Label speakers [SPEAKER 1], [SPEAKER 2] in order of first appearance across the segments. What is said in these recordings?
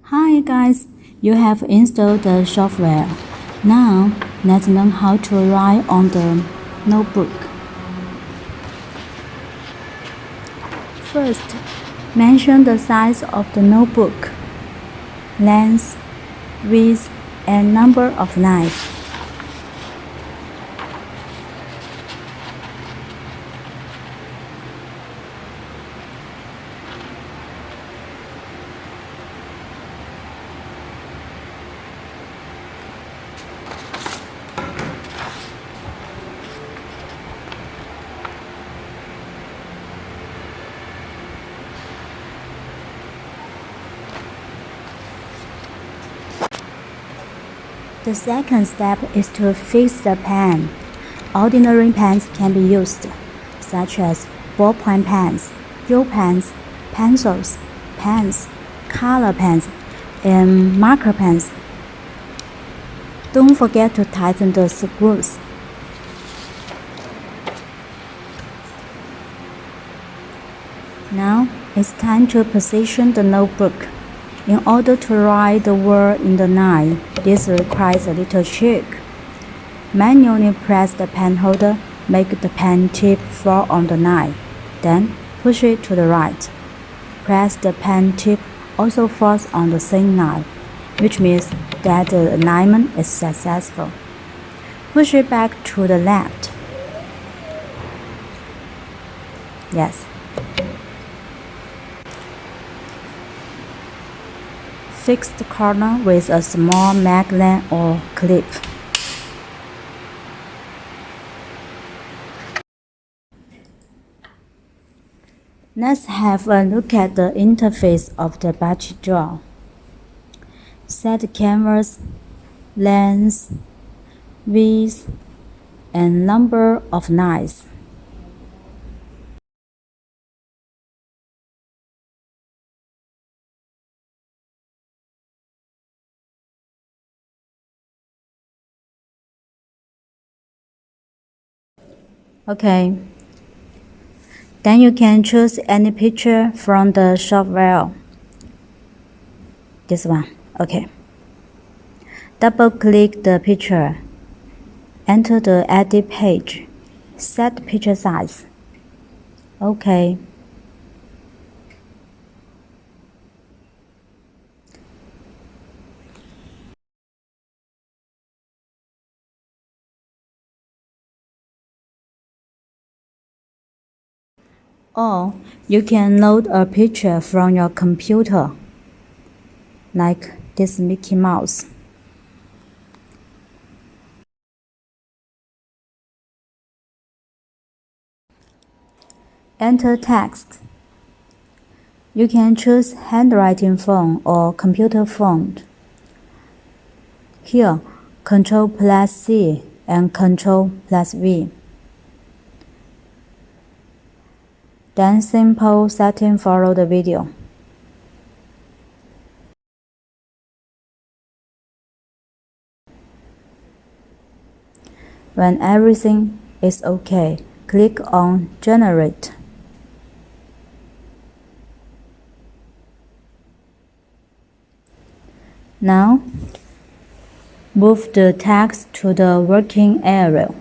[SPEAKER 1] Hi guys, you have installed the software. Now, let's learn how to write on the notebook. First, mention the size of the notebook, length, width, and number of lines. The second step is to fix the pen. Ordinary pens can be used, such as ballpoint pens, gel pens, pencils, pens, color pens, and marker pens. Don't forget to tighten the screws. Now it's time to position the notebook. In order to write the word in the line, this requires a little trick. Manually press the pen holder, make the pen tip fall on the line, then push it to the right. Press the pen tip also falls on the same line, which means that the alignment is successful. Push it back to the left. Yes. Fix the corner with a small magnet or clip. Let's have a look at the interface of the BACHIN drawer. Set the canvas, length, width, and number of lines. Okay. Then you can choose any picture from the software. This one. Okay. Double-click the picture. Enter the edit page. Set picture size. Okay. Or you can load a picture from your computer, like this Mickey Mouse. Enter text. You can choose handwriting font or computer font. Here, Ctrl+C and Ctrl+V. Then simple setting follow the video. When everything is okay, click on Generate. Now, move the text to the working area.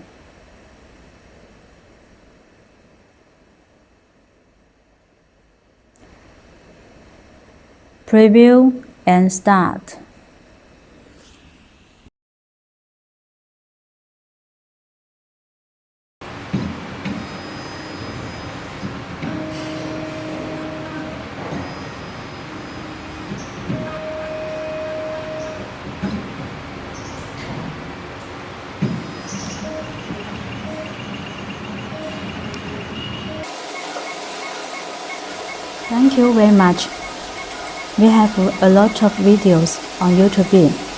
[SPEAKER 1] Preview and start. Thank you very much. We have a lot of videos on YouTube.